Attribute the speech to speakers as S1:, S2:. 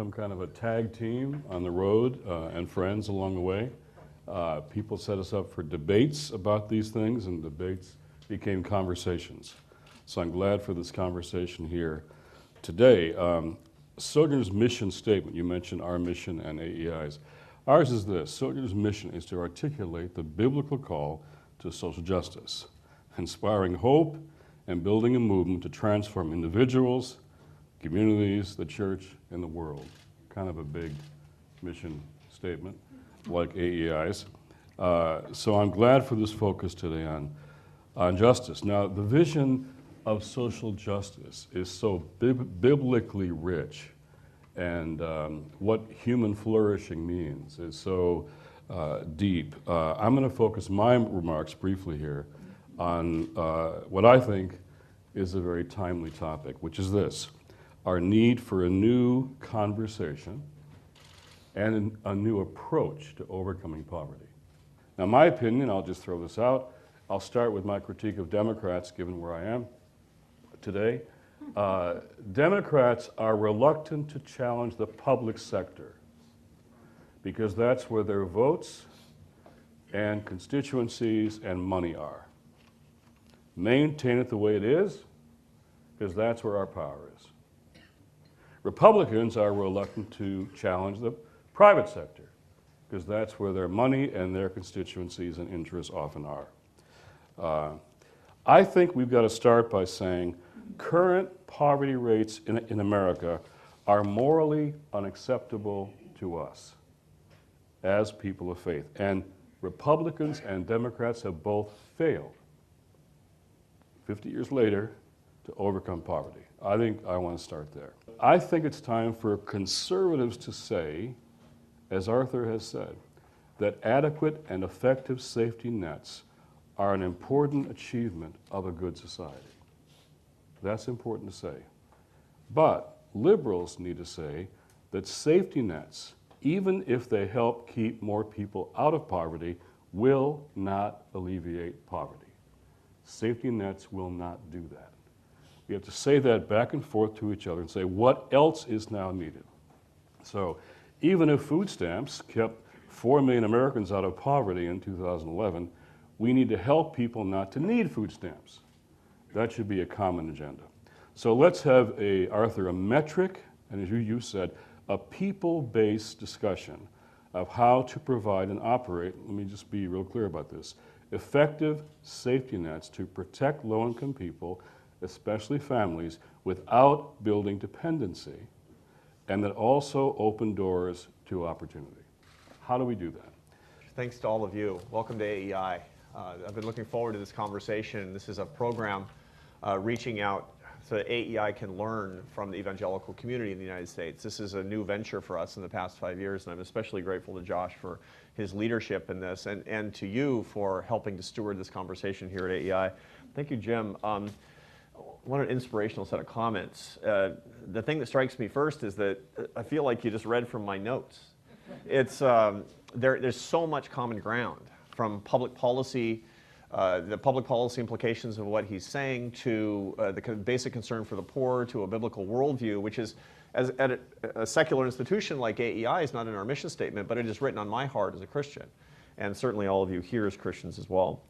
S1: become kind of a tag team on the road and friends along the way. People set us up for debates about these things, and debates became conversations. So I'm glad for this conversation here today. Sojourner's mission statement, you mentioned our mission and AEI's. Ours is this: Sojourner's mission is to articulate the biblical call to social justice, inspiring hope and building a movement to transform individuals, communities, the church, and the world. Kind of a big mission statement, like AEI's. So I'm glad for this focus today on justice. Now, the vision of social justice is so biblically rich, and what human flourishing means is so deep. I'm going to focus my remarks briefly here on what I think is a very timely topic, which is this: our need for a new conversation and a new approach to overcoming poverty. Now, my opinion, I'll just throw this out. I'll start with my critique of Democrats, given where I am today. Democrats are reluctant to challenge the public sector because that's where their votes and constituencies and money are. Maintain it the way it is, because that's where our power is. Republicans are reluctant to challenge the private sector, because that's where their money and their constituencies and interests often are. I think we've got to start by saying current poverty rates in America are morally unacceptable to us as people of faith. And Republicans and Democrats have both failed 50 years later to overcome poverty. I think I want to start there. I think it's time for conservatives to say, as Arthur has said, that adequate and effective safety nets are an important achievement of a good society. That's important to say. But liberals need to say that safety nets, even if they help keep more people out of poverty, will not alleviate poverty. Safety nets will not do that. We have to say that back and forth to each other and say, what else is now needed? So even if food stamps kept 4 million Americans out of poverty in 2011, we need to help people not to need food stamps. That should be a common agenda. So let's have, Arthur, a metric, and as you said, a people-based discussion of how to provide and operate, let me just be real clear about this, effective safety nets to protect low-income people, especially families, without building dependency, and that also open doors to opportunity. How do we do that?
S2: Thanks to all of you. Welcome to AEI. I've been looking forward to this conversation. This is a program reaching out so that AEI can learn from the evangelical community in the United States. This is a new venture for us in the past 5 years, and I'm especially grateful to Josh for his leadership in this, and to you for helping to steward this conversation here at AEI. Thank you, Jim. What an inspirational set of comments. The thing that strikes me first is that I feel like you just read from my notes. It's, there's so much common ground, from public policy, the public policy implications of what he's saying, to the basic concern for the poor, to a biblical worldview, which is, at a secular institution like AEI, is not in our mission statement, but it is written on my heart as a Christian, and certainly all of you here as Christians as well.